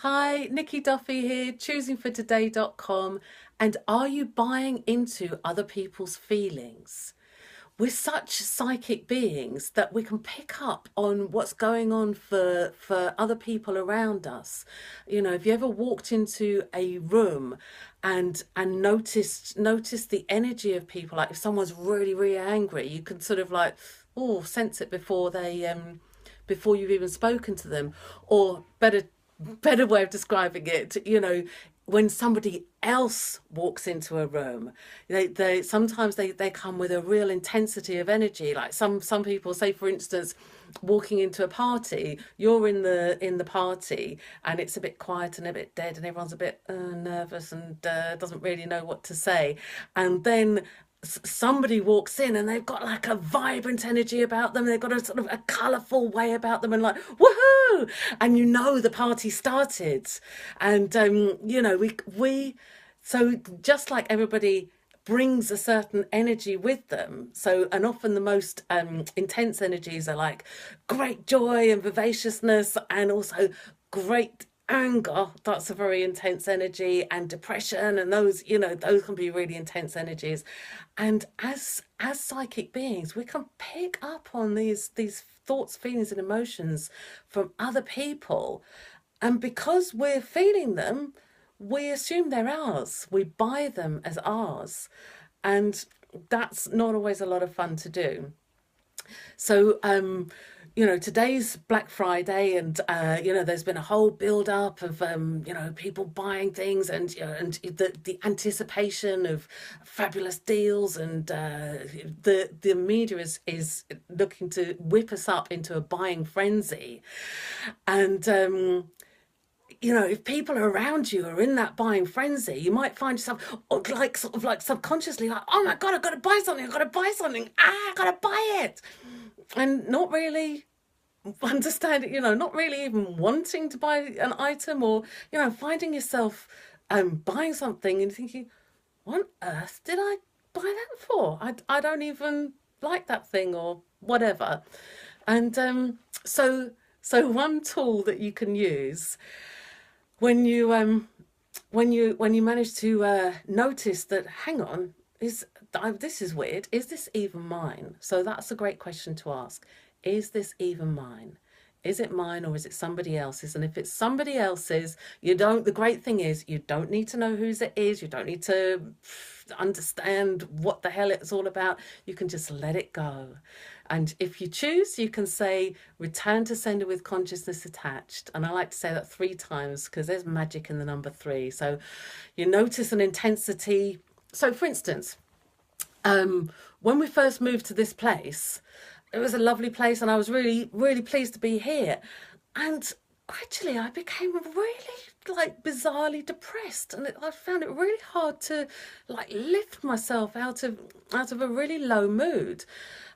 Hi, Nikki Duffy here, choosingfortoday.com. And are you buying into other people's feelings? We're such psychic beings that we can pick up on what's going on for other people around us. You know, if you ever walked into a room and noticed the energy of people, like if someone's really angry, you can sort of like, oh, sense it before before you've even spoken to them. Or better way of describing it, you know, when somebody else walks into a room, they sometimes they come with a real intensity of energy. Like some people say, for instance, walking into a party, you're in the party and it's a bit quiet and a bit dead and everyone's a bit nervous and doesn't really know what to say, and then somebody walks in and they've got like a vibrant energy about them, they've got a sort of a colourful way about them, and like woohoo, and you know the party started. And you know, we so just like everybody brings a certain energy with them, so, and often the most intense energies are like great joy and vivaciousness, and also great anger. That's a very intense energy, and depression, and those, you know, those can be really intense energies. And as psychic beings, we can pick up on these thoughts, feelings and emotions from other people, and because we're feeling them, we assume they're ours, we buy them as ours, and that's not always a lot of fun to do. So, you know, today's Black Friday, and you know, there's been a whole build up of you know, people buying things, and you know, and the anticipation of fabulous deals, and the media is looking to whip us up into a buying frenzy, and you know, if people around you are in that buying frenzy, you might find yourself like sort of like subconsciously like, oh my God, I've got to buy something, I've got to buy something, I've got to buy it. And not really understanding, you know, not really even wanting to buy an item, or, you know, finding yourself buying something and thinking, what on earth did I buy that for? I don't even like that thing or whatever. And so one tool that you can use when you manage to notice that, hang on, this is weird, is this even mine? So that's a great question to ask. Is this even mine? Is it mine, or is it somebody else's? And if it's somebody else's, you don't, the great thing is you don't need to know whose it is, you don't need to understand what the hell it's all about. You can just let it go. And if you choose, you can say, return to sender with consciousness attached. And I like to say that 3 times because there's magic in the number 3. So you notice an intensity. So for instance, when we first moved to this place, it was a lovely place and I was really pleased to be here. And actually I became really like bizarrely depressed, and I found it really hard to like lift myself out of a really low mood.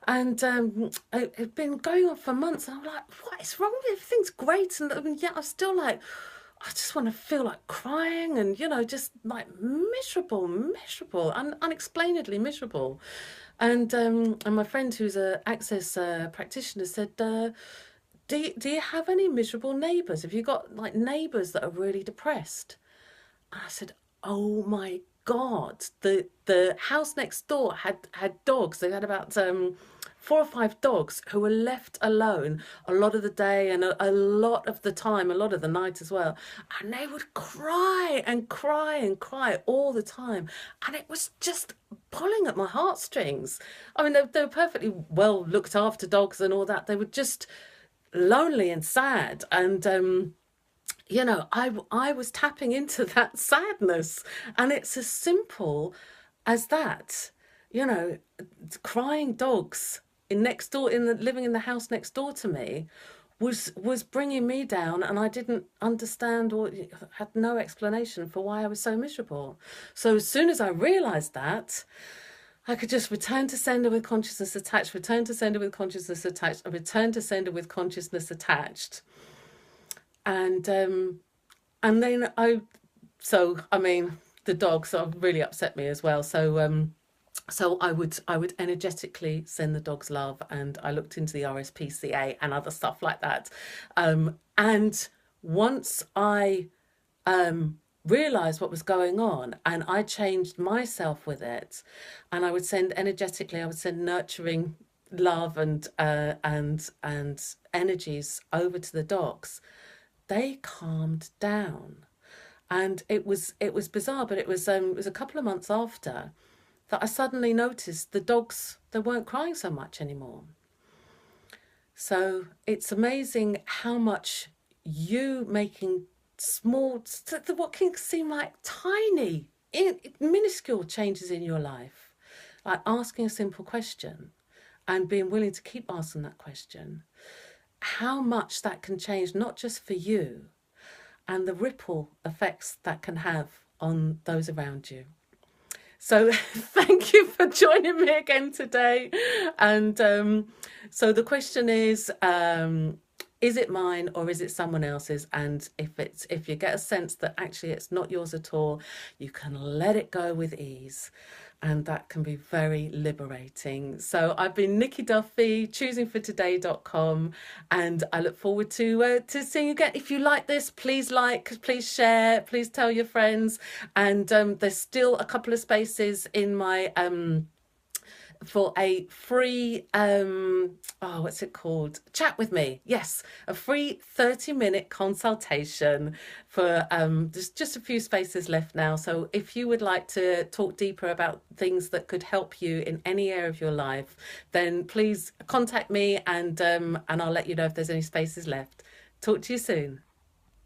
And it had been going on for months, and I'm like, what is wrong with me? Everything's great, and I mean, yet I'm still like, I just want to feel like crying, and you know, just like miserable, unexplainably miserable. And my friend who's a access practitioner said, do you have any miserable neighbours? Have you got like neighbours that are really depressed? And I said, oh my God, the house next door had dogs. They had about 4 or 5 dogs who were left alone a lot of the day, and a lot of the time, a lot of the night as well. And they would cry and cry and cry all the time. And it was just pulling at my heartstrings. I mean, they were perfectly well looked after dogs and all that. They were just lonely and sad. And you know, I was tapping into that sadness, and it's as simple as that. You know, crying dogs in next door, living in the house next door to me, was bringing me down, and I didn't understand or had no explanation for why I was so miserable. So as soon as I realized that, I could just return to sender with consciousness attached, return to sender with consciousness attached, and return to sender with consciousness attached. And then I mean, the dogs really upset me as well. So I would energetically send the dogs love, and I looked into the RSPCA and other stuff like that. And once I realized what was going on, and I changed myself with it. And I would send energetically, I would send nurturing love and energies over to the dogs. They calmed down. And it was bizarre, but it was a couple of months after that I suddenly noticed the dogs, they weren't crying so much anymore. So it's amazing how much you making small, what can seem like tiny, minuscule changes in your life, like asking a simple question and being willing to keep asking that question, how much that can change, not just for you, and the ripple effects that can have on those around you. So thank you for joining me again today. And so the question is it mine or is it someone else's? And if you get a sense that actually it's not yours at all, you can let it go with ease. And that can be very liberating. So I've been Nikki Duffy, choosingfortoday.com, and I look forward to seeing you again. If you like this, please like, please share, please tell your friends. And there's still a couple of spaces in my for a free what's it called, chat with me. Yes, a free 30-minute consultation for there's just a few spaces left now. So if you would like to talk deeper about things that could help you in any area of your life, then please contact me, and I'll let you know if there's any spaces left. Talk to you soon.